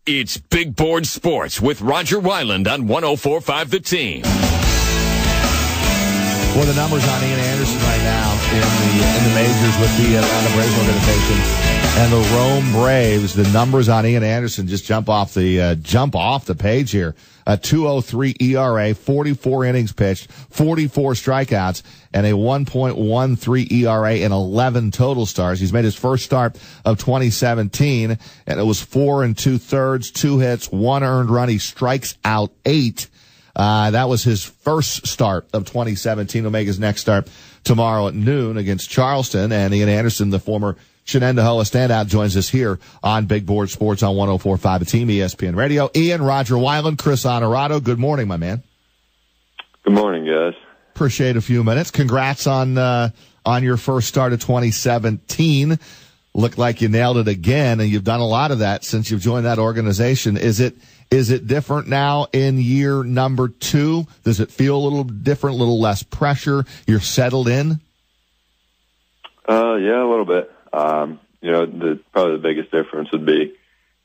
It's Big Board Sports with Roger Wyland on 104.5 The Team. Well, the numbers on Ian Anderson right now in the majors with the Atlanta Braves organization and the Rome Braves. The numbers on Ian Anderson just jump off the page here. A 2.03 ERA, 44 innings pitched, 44 strikeouts, and a 1.13 ERA in 11 total starts. He's made his first start of 2017, and it was 4 2/3, 2 hits, 1 earned run. He strikes out 8. That was his first start of 2017. He'll make his next start tomorrow at noon against Charleston. And Ian Anderson, the former Shenandoah standout, joins us here on Big Board Sports on 104.5 The Team, ESPN Radio. Ian, Roger Wyland, Chris Honorado. Good morning, my man. Good morning, guys. Appreciate a few minutes. Congrats on your first start of 2017. Looked like you nailed it again, and you've done a lot of that since you've joined that organization. Is it different now in year number 2? Does it feel a little different, a little less pressure? You're settled in? Yeah, a little bit. Probably the biggest difference would be,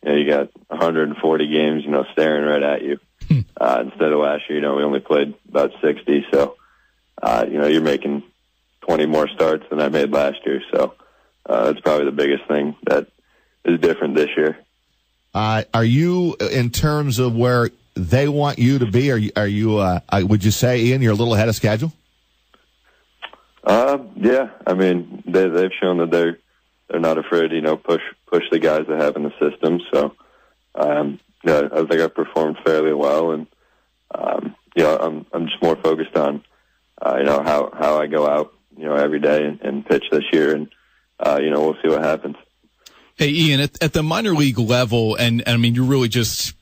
you got 140 games, staring right at you. Instead of last year, we only played about 60. So, you're making 20 more starts than I made last year. So, that's probably the biggest thing that is different this year. Are you, in terms of where they want you to be, are you would you say, Ian, you're a little ahead of schedule? Yeah. I mean, they've shown that they're not afraid to, push the guys they have in the system. So, I think I've performed fairly well, and, I'm just more focused on, how I go out, every day and pitch this year, and, we'll see what happens. Hey, Ian, at the minor league level, and I mean, you're really just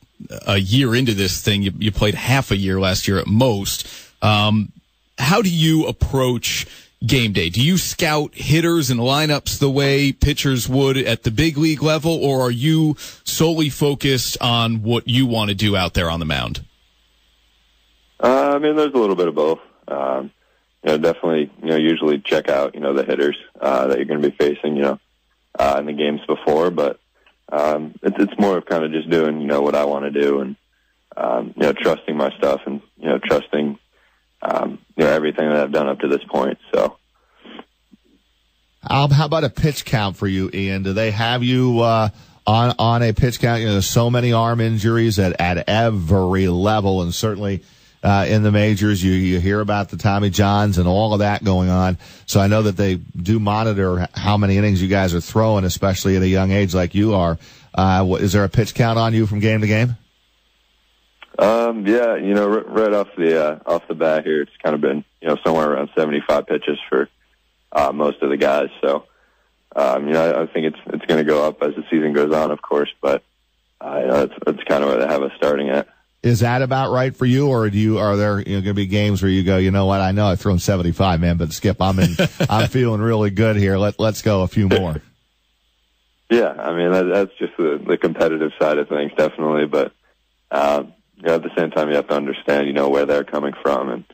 a year into this thing. You played half a year last year at most. How do you approach game day? Do you scout hitters and lineups the way pitchers would at the big league level, or are you solely focused on what you want to do out there on the mound? I mean, there's a little bit of both. Definitely, usually check out, the hitters that you're going to be facing, in the games before, but it's more of kind of just doing, what I want to do, and trusting my stuff, and trusting everything that I've done up to this point. So, how about a pitch count for you, Ian? Do they have you on a pitch count? There's so many arm injuries at every level, and certainly in the majors, you hear about the Tommy Johns and all of that going on. So I know that they do monitor how many innings you guys are throwing, especially at a young age like you are. Is there a pitch count on you from game to game? Yeah, right off the bat here, it's kind of been, somewhere around 75 pitches for most of the guys. So, I think it's going to go up as the season goes on, of course, but it's kind of where they have us starting at. Is that about right for you, or are there going to be games where you go, you know what, I know I've thrown 75, man, but Skip, I'm feeling really good here. Let's go a few more. Yeah, I mean that's just the competitive side of things, definitely. But at the same time, you have to understand, where they're coming from, and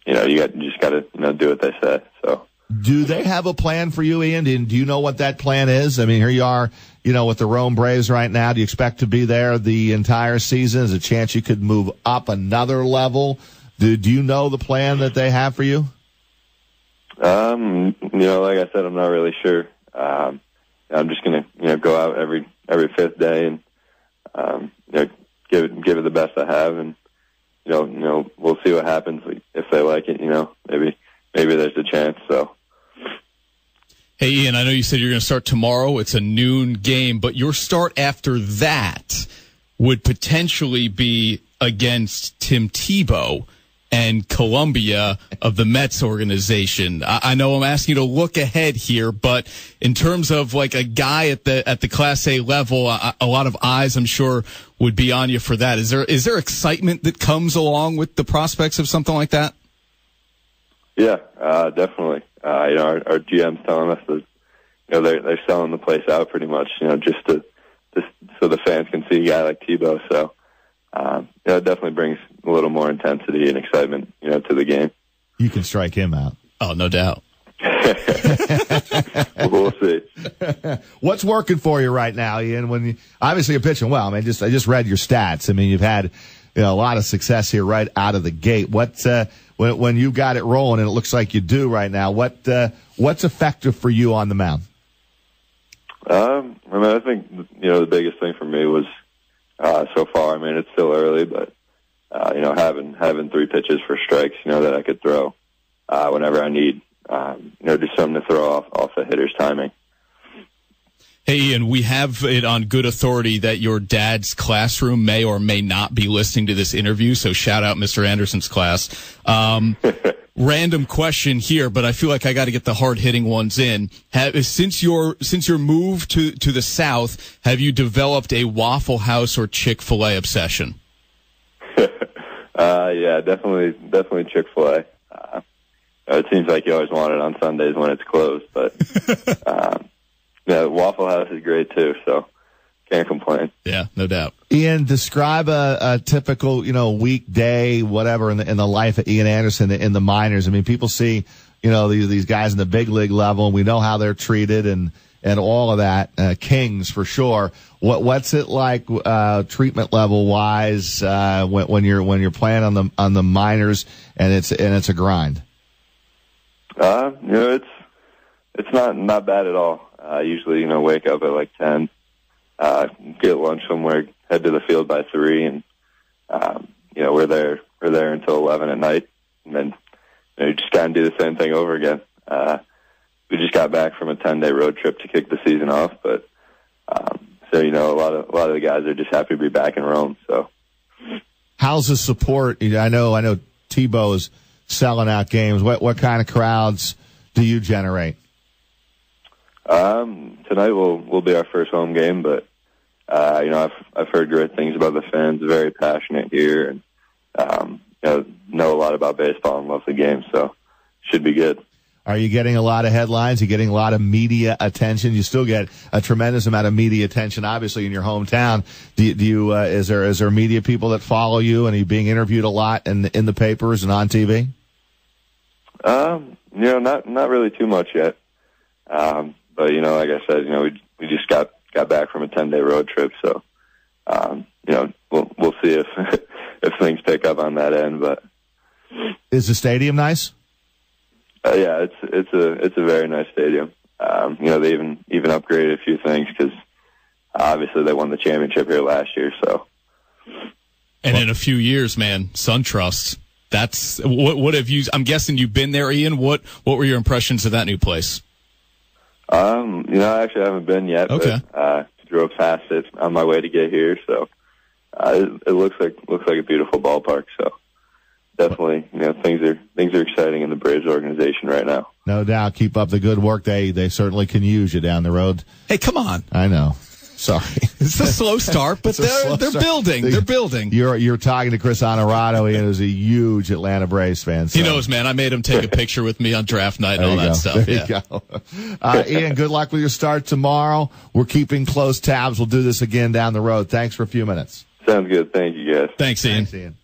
you just got to do what they say. So. Do they have a plan for you, Ian? Do you know what that plan is? I mean, here you are, with the Rome Braves right now. Do you expect to be there the entire season? Is there a chance you could move up another level? Do you know the plan that they have for you? Like I said, I'm not really sure. I'm just going to, go out every fifth day and, give it the best I have. And, we'll see what happens. If they like it, maybe there's a chance. So. Hey, Ian, I know you said you're going to start tomorrow. It's a noon game, but your start after that would potentially be against Tim Tebow and Columbia of the Mets organization. I know I'm asking you to look ahead here, but in terms of like a guy at the Class A level, a lot of eyes, I'm sure, would be on you for that. Is there excitement that comes along with the prospects of something like that? Yeah, definitely. Our GM's telling us that, they're selling the place out pretty much, just so the fans can see a guy like Tebow. So, it definitely brings a little more intensity and excitement, to the game. You can strike him out. Oh, no doubt. We'll see. What's working for you right now, Ian? When obviously you're pitching well. I just read your stats. I mean, you've had a lot of success here right out of the gate. What when you got it rolling, and it looks like you do right now, what's effective for you on the mound? I think the biggest thing for me was so far. I mean, it's still early, but having 3 pitches for strikes, that I could throw whenever I need. Just something to throw off the hitter's timing. Hey, Ian, we have it on good authority that your dad's classroom may or may not be listening to this interview, so shout out Mr. Anderson's class. Random question here, but I feel like I got to get the hard-hitting ones in. Since your move to the South, have you developed a Waffle House or Chick-fil-A obsession? Yeah, definitely Chick-fil-A. It seems like you always want it on Sundays when it's closed, but Waffle House is great too, so can't complain. Yeah, no doubt. Ian, describe a typical, weekday, whatever, in the life of Ian Anderson in the minors. I mean, people see, these guys in the big league level, and we know how they're treated and all of that, kings for sure. What's it like, treatment level wise, when you're playing on the minors and it's a grind? It's not bad at all. I usually, wake up at like 10, get lunch somewhere, head to the field by 3, and we're there until 11 at night, and then you just kind of do the same thing over again. We just got back from a 10-day road trip to kick the season off, but so a lot of the guys are just happy to be back in Rome. So, how's the support? I know Tebow's selling out games. What kind of crowds do you generate? Tonight will be our first home game, but I've heard great things about the fans. Very passionate here, and know a lot about baseball and love the game, so should be good. Are you getting a lot of headlines? Are you getting a lot of media attention? You still get a tremendous amount of media attention, obviously, in your hometown. Do you is there media people that follow you, and are you being interviewed a lot in the papers and on TV? Not really too much yet. But like I said, we just got back from a 10-day road trip, so we'll see if if things pick up on that end. But is the stadium nice? Yeah, it's a very nice stadium. They even upgraded a few things because obviously they won the championship here last year. So, and in a few years, man, SunTrust. That's what have you? I'm guessing you've been there, Ian. What were your impressions of that new place? I actually haven't been yet. Okay. But drove past it on my way to get here, so it looks like a beautiful ballpark. So definitely, things are exciting in the Braves organization right now. No doubt. Keep up the good work. They certainly can use you down the road. Hey, come on. I know. Sorry. It's a slow start, but they're building. They're building. You're talking to Chris Honorado, Ian, who's a huge Atlanta Braves fan. So. He knows, man. I made him take a picture with me on draft night and all that stuff. There you go. Ian, good luck with your start tomorrow. We're keeping close tabs. We'll do this again down the road. Thanks for a few minutes. Sounds good. Thank you, guys. Thanks, Ian. Thanks, Ian.